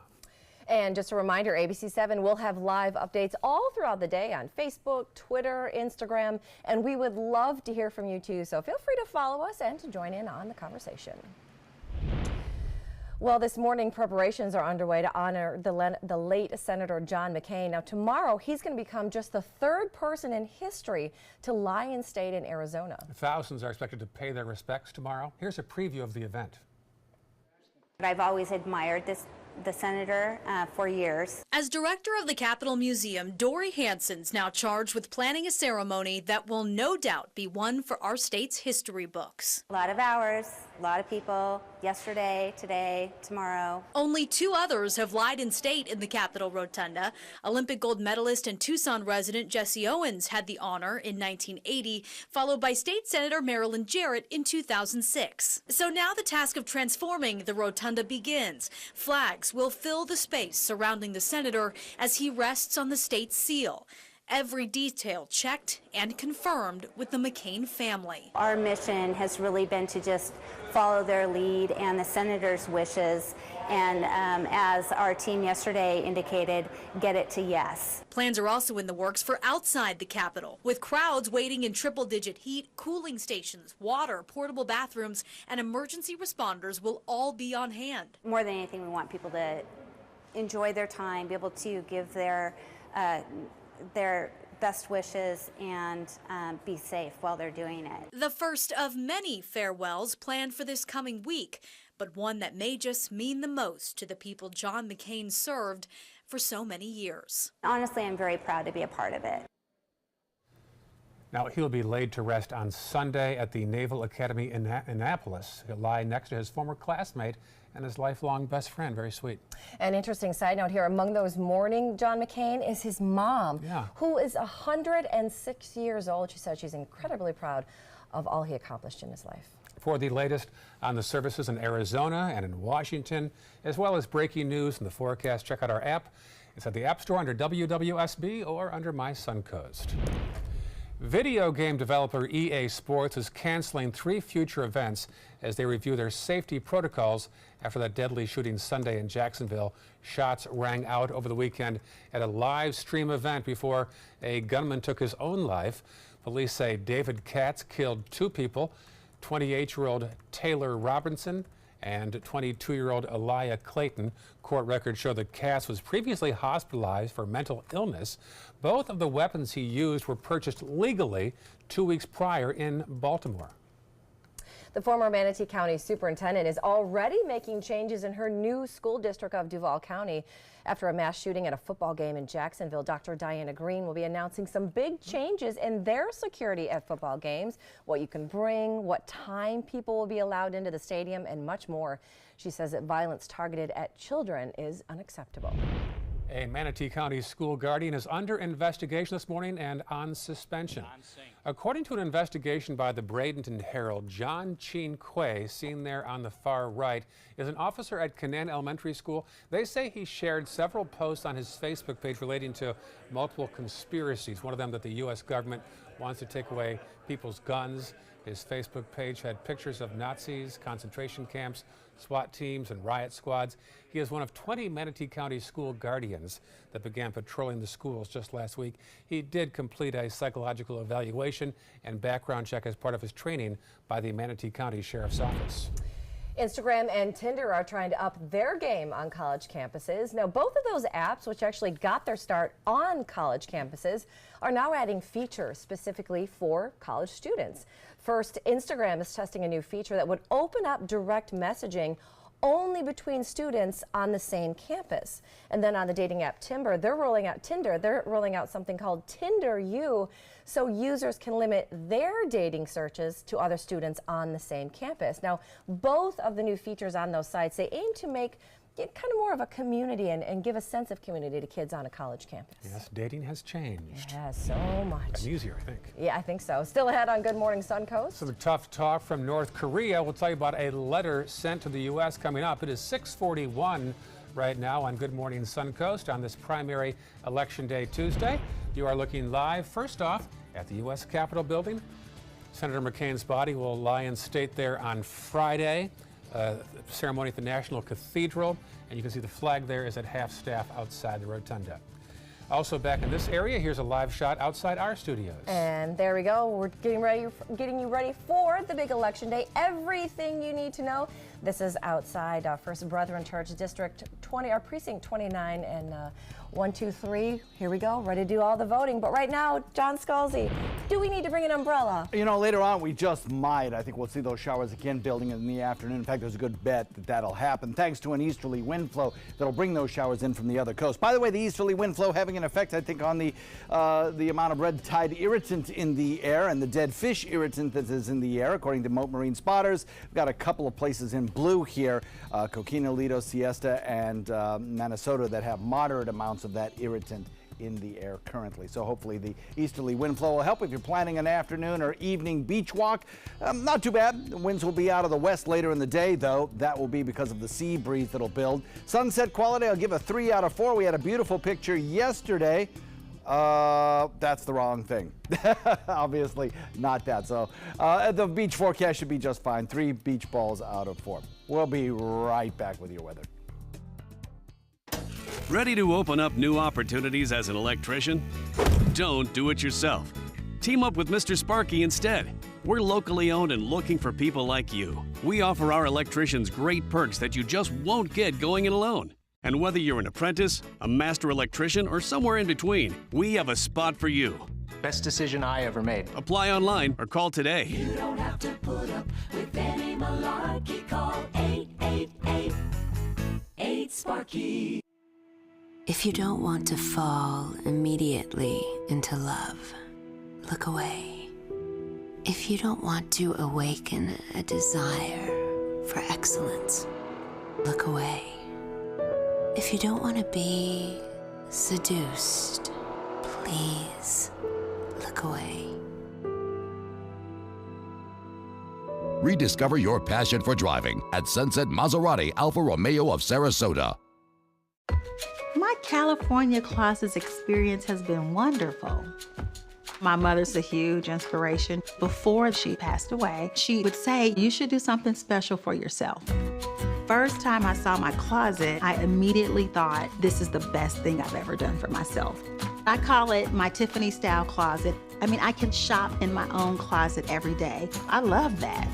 And just a reminder, ABC 7 will have live updates all throughout the day on Facebook, Twitter, Instagram, and we would love to hear from you too. So feel free to follow us and to join in on the conversation. Well, this morning preparations are underway to honor the late Senator John McCain. Now tomorrow he's going to become just the 3rd person in history to lie in state in Arizona. Thousands are expected to pay their respects tomorrow. Here's a preview of the event. I've always admired the senator for years. As director of the Capitol Museum, Dory Hansen's now charged with planning a ceremony that will no doubt be one for our state's history books. A lot of hours, a lot of people, yesterday, today, tomorrow. Only 2 others have lied in state in the Capitol Rotunda. Olympic gold medalist and Tucson resident Jesse Owens had the honor in 1980, followed by State Senator Marilyn Jarrett in 2006. So now the task of transforming the Rotunda begins. Flags will fill the space surrounding the senator as he rests on the state's seal. Every detail checked and confirmed with the McCain family. Our mission has really been to just follow their lead and the senator's wishes, and as our team yesterday indicated, get it to yes. Plans are also in the works for outside the Capitol, with crowds waiting in triple-digit heat, cooling stations, water, portable bathrooms, and emergency responders will all be on hand. More than anything, we want people to enjoy their time, be able to give their best wishes and be safe while they're doing it. The first of many farewells planned for this coming week, but one that may just mean the most to the people John McCain served for so many years. Honestly, I'm very proud to be a part of it. Now, he'll be laid to rest on Sunday at the Naval Academy in Annapolis. He'll lie next to his former classmate and his lifelong best friend. Very sweet. An interesting side note here, among those mourning John McCain is his mom, who is 106 years old. She said she's incredibly proud of all he accomplished in his life. For the latest on the services in Arizona and in Washington, as well as breaking news and the forecast, check out our app, It's at the App Store under WWSB or under My Suncoast. Video game developer EA Sports is canceling 3 future events as they review their safety protocols after that deadly shooting Sunday in Jacksonville. Shots rang out over the weekend at a live stream event before a gunman took his own life. Police say David Katz killed 2 people, 28-year-old Taylor Robinson and 22-year-old Elia Clayton. Court records show that Katz was previously hospitalized for mental illness. Both of the weapons he used were purchased legally 2 weeks prior in Baltimore. The former Manatee County superintendent is already making changes in her new school district of Duval County. After a mass shooting at a football game in Jacksonville, Dr. Diana Green will be announcing some big changes in their security at football games, what you can bring, what time people will be allowed into the stadium, and much more. She says that violence targeted at children is unacceptable. A Manatee County school guardian is under investigation this morning and on suspension. According to an investigation by the Bradenton Herald, John Chin Quay, seen there on the far right, is an officer at Canaan Elementary School. They say he shared several posts on his Facebook page relating to multiple conspiracies, one of them that the U.S. government wants to take away people's guns. His Facebook page had pictures of Nazis, concentration camps, SWAT teams, and riot squads. He is one of 20 Manatee County school guardians that began patrolling the schools just last week. He did complete a psychological evaluation and background check as part of his training by the Manatee County Sheriff's Office. Instagram and Tinder are trying to up their game on college campuses. Now, both of those apps, which actually got their start on college campuses, are now adding features specifically for college students. First, Instagram is testing a new feature that would open up direct messaging only between students on the same campus. And then on the dating app Tinder, they're rolling out something called Tinder You, so users can limit their dating searches to other students on the same campus. Now, both of the new features on those sites, they aim to make kind of more of a community and give a sense of community to kids on a college campus. Yes, dating has changed. Yeah, so much. And easier, I think. Yeah, I think so. Still ahead on Good Morning Suncoast. Some tough talk from North Korea. We'll tell you about a letter sent to the U.S. coming up. It is 6:41 right now on Good Morning Suncoast on this primary Election Day Tuesday. You are looking live, first off, at the U.S. Capitol building. Senator McCain's body will lie in state there on Friday. Ceremony at the National Cathedral, and you can see the flag there is at half-staff outside the rotunda. Also back in this area, here's a live shot outside our studios. And there we go. We're getting you ready for the big election day. Everything you need to know. This is outside First Brethren Church District 20, or Precinct 29 and 123. Here we go, ready to do all the voting. But right now, John Scalzi, do we need to bring an umbrella? You know, later on we just might. I think we'll see those showers again building in the afternoon. In fact, there's a good bet that that'll happen thanks to an easterly wind flow that'll bring those showers in from the other coast. By the way, the easterly wind flow having an effect, I think, on the amount of red tide irritant in the air and the dead fish irritant that is in the air, according to Mote Marine Spotters. We've got a couple of places in blue here, Coquina, Lido, Siesta, and Minnesota, that have moderate amounts of that irritant in the air currently. So hopefully the easterly wind flow will help if you're planning an afternoon or evening beach walk. Not too bad. The winds will be out of the west later in the day, though. That will be because of the sea breeze that'll build. Sunset quality, I'll give a 3 out of 4. We had a beautiful picture yesterday. That's the wrong thing. Obviously not that. So the beach forecast should be just fine. 3 beach balls out of 4. We'll be right back with your weather. Ready to open up new opportunities as an electrician? Don't do it yourself. Team up with Mr. Sparky instead. We're locally owned and looking for people like you. We offer our electricians great perks that you just won't get going it alone. And whether you're an apprentice, a master electrician, or somewhere in between, we have a spot for you. Best decision I ever made. Apply online or call today. You don't have to put up with any malarkey. Call 888-8-SPARKY. If you don't want to fall immediately into love, look away. If you don't want to awaken a desire for excellence, look away. If you don't want to be seduced, please look away. Rediscover your passion for driving at Sunset Maserati Alfa Romeo of Sarasota. My California Closets experience has been wonderful. My mother's a huge inspiration. Before she passed away, she would say, you should do something special for yourself. First time I saw my closet, I immediately thought, this is the best thing I've ever done for myself. I call it my Tiffany style closet. I mean, I can shop in my own closet every day. I love that.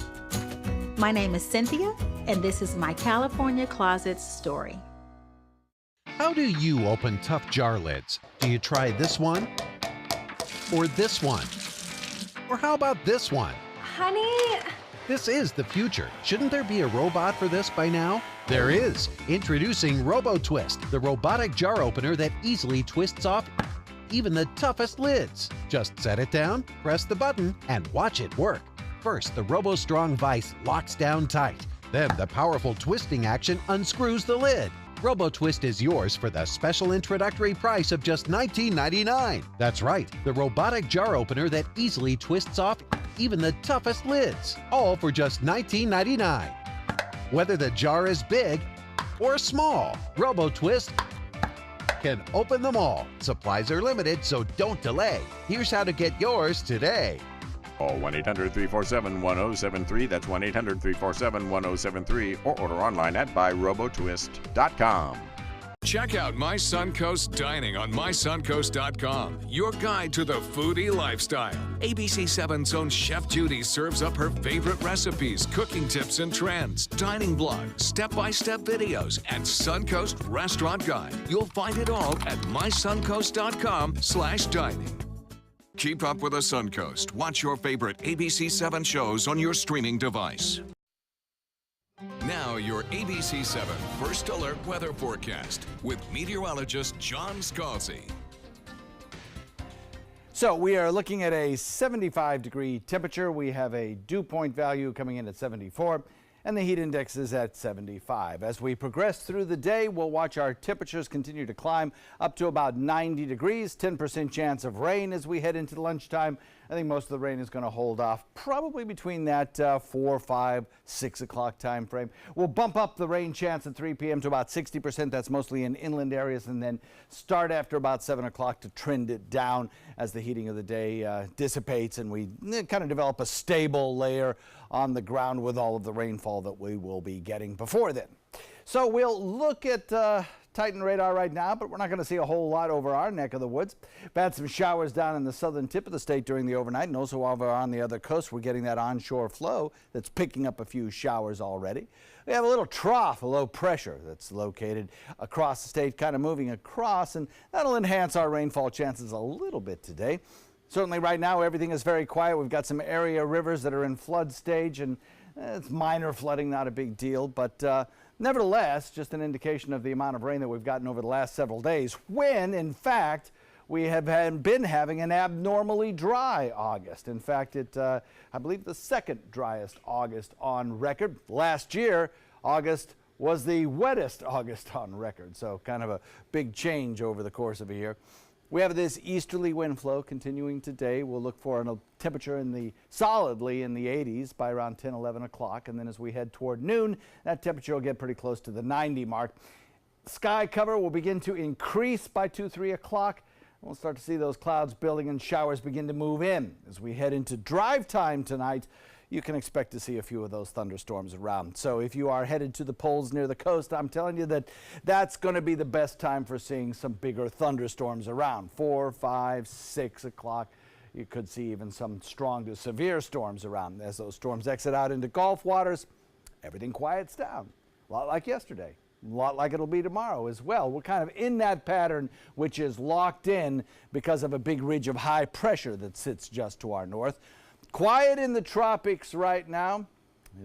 My name is Cynthia, and this is my California Closets story. How do you open tough jar lids? Do you try this one? Or this one? Or how about this one? Honey? This is the future. Shouldn't there be a robot for this by now? There is. Introducing RoboTwist, the robotic jar opener that easily twists off even the toughest lids. Just set it down, press the button, and watch it work. First, the RoboStrong vise locks down tight. Then the powerful twisting action unscrews the lid. RoboTwist is yours for the special introductory price of just $19.99. That's right, the robotic jar opener that easily twists off even the toughest lids, all for just $19.99. Whether the jar is big or small, RoboTwist can open them all. Supplies are limited, so don't delay. Here's how to get yours today. Call 1-800-347-1073. That's 1-800-347-1073. Or order online at buyrobotwist.com. Check out My Suncoast Dining on mysuncoast.com, your guide to the foodie lifestyle. ABC 7's own Chef Judy serves up her favorite recipes, cooking tips and trends, dining blogs, step-by-step videos, and Suncoast Restaurant Guide. You'll find it all at mysuncoast.com/dining. Keep up with the Suncoast. Watch your favorite ABC 7 shows on your streaming device. Now, your ABC 7 First Alert weather forecast with meteorologist John Scalzi. So we are looking at a 75-degree temperature. We have a dew point value coming in at 74, and the heat index is at 75. As we progress through the day, we'll watch our temperatures continue to climb up to about 90 degrees, 10% chance of rain as we head into lunchtime. I think most of the rain is going to hold off probably between that 4, 5, 6 o'clock time frame. We'll bump up the rain chance at 3 p.m. to about 60%. That's mostly in inland areas, and then start after about 7 o'clock to trend it down as the heating of the day dissipates and we kind of develop a stable layer on the ground with all of the rainfall that we will be getting before then. So we'll look at Titan radar right now, but we're not going to see a whole lot over our neck of the woods. We've had some showers down in the southern tip of the state during the overnight, and also over on the other coast, we're getting that onshore flow that's picking up a few showers already. We have a little trough, a low pressure that's located across the state, kind of moving across, and that'll enhance our rainfall chances a little bit today. Certainly right now, everything is very quiet. We've got some area rivers that are in flood stage, and it's minor flooding, not a big deal, but nevertheless, just an indication of the amount of rain that we've gotten over the last several days, when, in fact, we have been having an abnormally dry August. In fact, I believe the second driest August on record. Last year, August was the wettest August on record, so kind of a big change over the course of a year. We have this easterly wind flow continuing today. We'll look for a temperature solidly in the 80s by around 10, 11 o'clock. And then as we head toward noon, that temperature will get pretty close to the 90 mark. Sky cover will begin to increase by 2, 3 o'clock. We'll start to see those clouds building and showers begin to move in. As we head into drive time tonight, you can expect to see a few of those thunderstorms around. So if you are headed to the polls near the coast, I'm telling you that that's going to be the best time for seeing some bigger thunderstorms around. 4, 5, 6 o'clock. You could see even some strong to severe storms around. As those storms exit out into Gulf waters, everything quiets down. A lot like yesterday. A lot like it'll be tomorrow as well. We're kind of in that pattern, which is locked in because of a big ridge of high pressure that sits just to our north. Quiet in the tropics right now.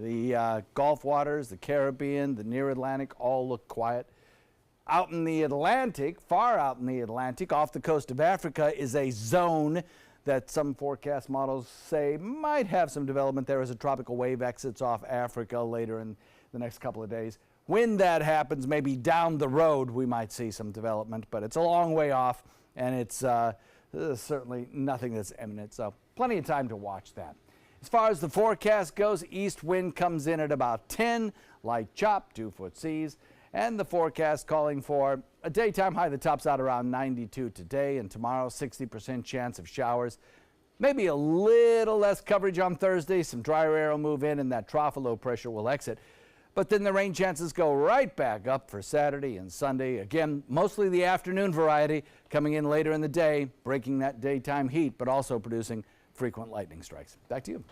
The Gulf waters, the Caribbean, the near Atlantic all look quiet. Out in the Atlantic, far out in the Atlantic, off the coast of Africa, is a zone that some forecast models say might have some development there as a tropical wave exits off Africa later in the next couple of days. When that happens, maybe down the road, we might see some development, but it's a long way off, and it's certainly nothing that's imminent, so plenty of time to watch that. As far as the forecast goes, east wind comes in at about 10, light chop, 2-foot seas, And the forecast calling for a daytime high that tops out around 92 today, and tomorrow 60% chance of showers. Maybe a little less coverage on Thursday. Some drier air will move in and that trough of low pressure will exit. But then the rain chances go right back up for Saturday and Sunday. Again, mostly the afternoon variety coming in later in the day, breaking that daytime heat, but also producing frequent lightning strikes. Back to you.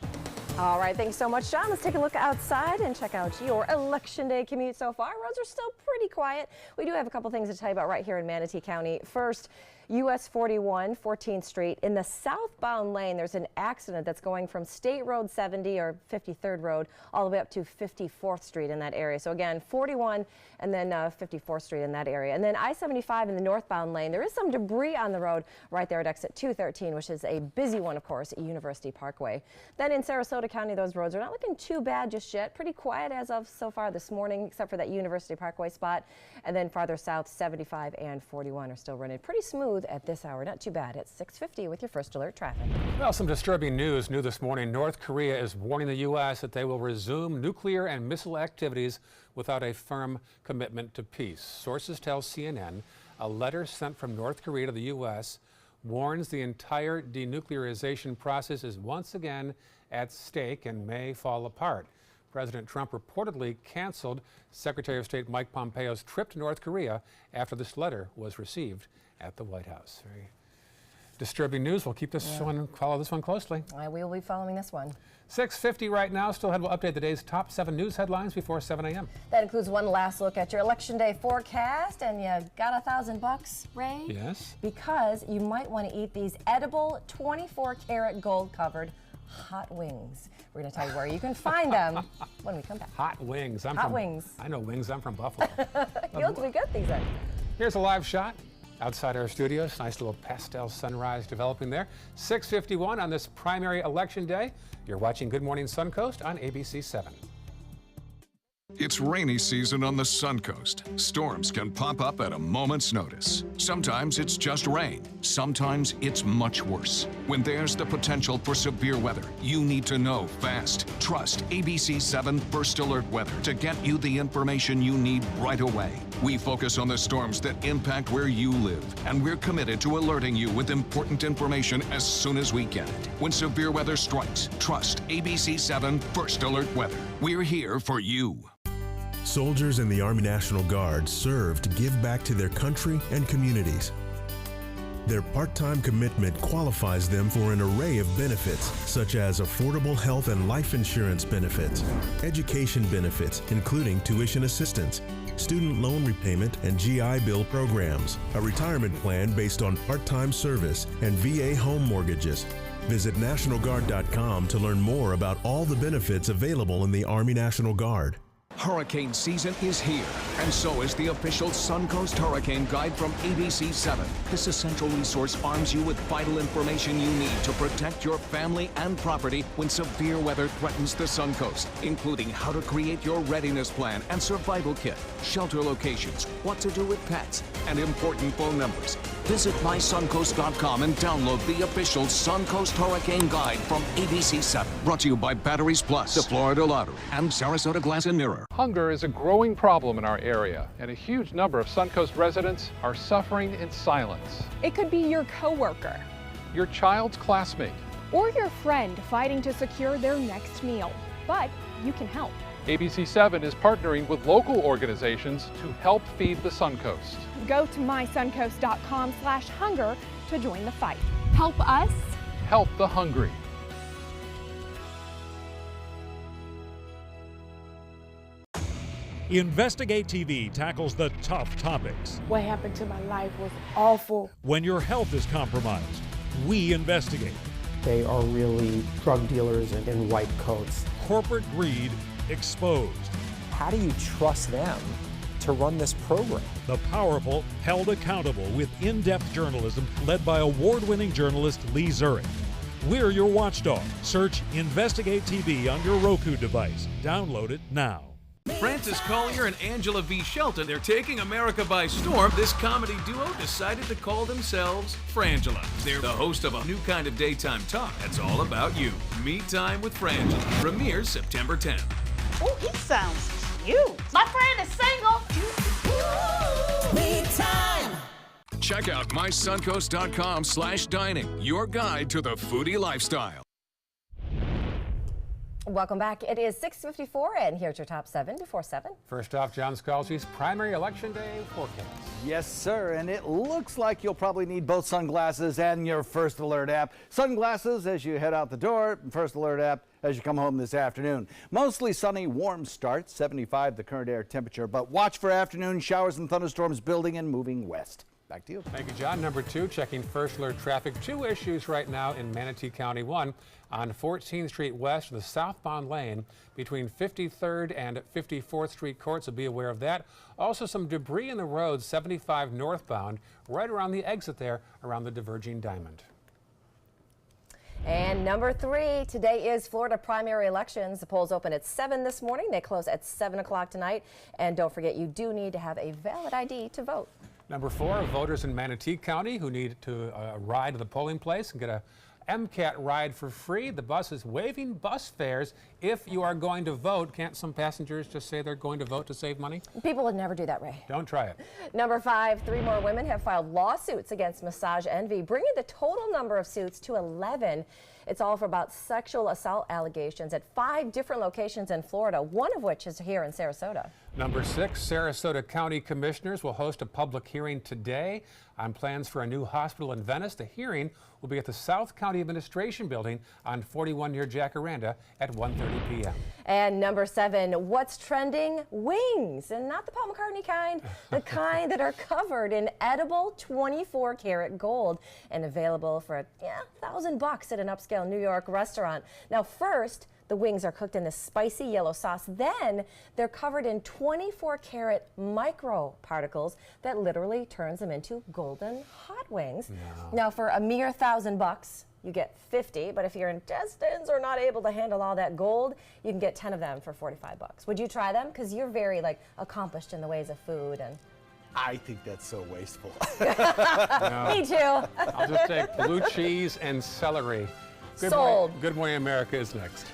All right, thanks so much, John. Let's take a look outside and check out your Election Day commute so far. Roads are still pretty quiet. We do have a couple things to tell you about right here in Manatee County. First, US 41, 14th Street. In the southbound lane, there's an accident that's going from State Road 70 or 53rd Road all the way up to 54th Street in that area. So again, 41 and then 54th Street in that area. And then I-75 in the northbound lane, there is some debris on the road right there at exit 213, which is a busy one, of course, at University Parkway. Then in Sarasota County, those roads are not looking too bad just yet. Pretty quiet as of so far this morning, except for that University Parkway spot. And then farther south, 75 and 41 are still running pretty smooth at this hour. Not too bad. It's 6:50 with your first alert traffic. Well, some disturbing news new this morning. North Korea is warning the U.S. that they will resume nuclear and missile activities without a firm commitment to peace. Sources tell CNN a letter sent from North Korea to the U.S. warns the entire denuclearization process is once again at stake and may fall apart. President Trump reportedly canceled Secretary of State Mike Pompeo's trip to North Korea after this letter was received at the White House. Very disturbing news. We'll keep this one, follow this one closely. We will be following this one. 6:50 right now. Still ahead, we'll update the day's top 7 news headlines before 7 a.m. That includes one last look at your Election Day forecast, and you got $1,000, Ray? Yes. Because you might want to eat these edible 24-karat gold-covered hot wings. We're going to tell you where you can find them when we come back. Hot wings. Hot wings. I know wings. I'm from Buffalo. You have to be good these are. Here's a live shot outside our studios. Nice little pastel sunrise developing there. 6:51 on this primary election day. You're watching Good Morning Suncoast on ABC 7. It's rainy season on the Suncoast. Storms can pop up at a moment's notice. Sometimes it's just rain. Sometimes it's much worse. When there's the potential for severe weather, you need to know fast. Trust ABC 7 First Alert Weather to get you the information you need right away. We focus on the storms that impact where you live, and we're committed to alerting you with important information as soon as we get it. When severe weather strikes, trust ABC 7 First Alert Weather. We're here for you. Soldiers in the Army National Guard serve to give back to their country and communities. Their part-time commitment qualifies them for an array of benefits, such as affordable health and life insurance benefits, education benefits, including tuition assistance, student loan repayment and GI Bill programs, a retirement plan based on part-time service, and VA home mortgages. Visit NationalGuard.com to learn more about all the benefits available in the Army National Guard. Hurricane season is here, and so is the official Suncoast Hurricane Guide from ABC 7. This essential resource arms you with vital information you need to protect your family and property when severe weather threatens the Suncoast, including how to create your readiness plan and survival kit, shelter locations, what to do with pets, and important phone numbers. Visit mysuncoast.com and download the official Suncoast Hurricane Guide from ABC 7. Brought to you by Batteries Plus, the Florida Lottery, and Sarasota Glass and Mirror. Hunger is a growing problem in our area, and a huge number of Suncoast residents are suffering in silence. It could be your coworker, your child's classmate, or your friend fighting to secure their next meal. But you can help. ABC 7 is partnering with local organizations to help feed the Suncoast. Go to mysuncoast.com/hunger to join the fight. Help us. Help the hungry. Investigate TV tackles the tough topics. What happened to my life was awful. When your health is compromised, we investigate. They are really drug dealers in white coats. Corporate greed exposed. How do you trust them to run this program? The powerful held accountable with in-depth journalism led by award-winning journalist Lee Zurich. We're your watchdog. Search Investigate TV on your Roku device. Download it now. Francis Collier and Angela V. Shelton, they're taking America by storm. This comedy duo decided to call themselves Frangela. They're the host of a new kind of daytime talk that's all about you. Me Time with Frangela. Premieres September 10th. Oh, he sounds cute. My friend is single. Check out mysuncoast.com/dining, your guide to the foodie lifestyle. Welcome back. It is 6:54, and here's your top 7 before 7. First off, John Scalzi's primary election day forecast. Yes, sir, and it looks like you'll probably need both sunglasses and your First Alert app. Sunglasses as you head out the door, First Alert app as you come home this afternoon. Mostly sunny, warm start, 75 the current air temperature, but watch for afternoon showers and thunderstorms building and moving west. Back to you. Thank you, John. Number 2, checking First Alert traffic. 2 issues right now in Manatee County. 1 on 14th Street West, the southbound lane between 53rd and 54th Street Court, so be aware of that. Also some debris in the road, 75 northbound, right around the exit there, around the diverging diamond. And number 3, today is Florida primary elections. The polls open at 7 this morning. They close at 7 o'clock tonight. And don't forget, you do need to have a valid ID to vote. Number 4, voters in Manatee County who need to ride to the polling place and get a MCAT ride for free. The bus is waiving bus fares if you are going to vote. Can't some passengers just say they're going to vote to save money? People would never do that, Ray. Don't try it. Number 5, 3 more women have filed lawsuits against Massage Envy, bringing the total number of suits to 11. It's all for about sexual assault allegations at 5 different locations in Florida, one of which is here in Sarasota. Number 6, Sarasota County Commissioners will host a public hearing today on plans for a new hospital in Venice. The hearing will be at the South County Administration Building on 41 near Jacaranda at 1:30 p.m. And number 7, what's trending? Wings, and not the Paul McCartney kind, the kind that are covered in edible 24-karat gold and available for $1,000 at an upscale New York restaurant. Now, first, the wings are cooked in this spicy yellow sauce. Then they're covered in 24-karat microparticles that literally turns them into golden hot wings. No. Now, for a mere $1,000, you get 50, but if your intestines are not able to handle all that gold, you can get 10 of them for $45. Would you try them? Because you're very accomplished in the ways of food. And I think that's so wasteful. No. Me too. I'll just take blue cheese and celery. Sold. Good Morning America is next.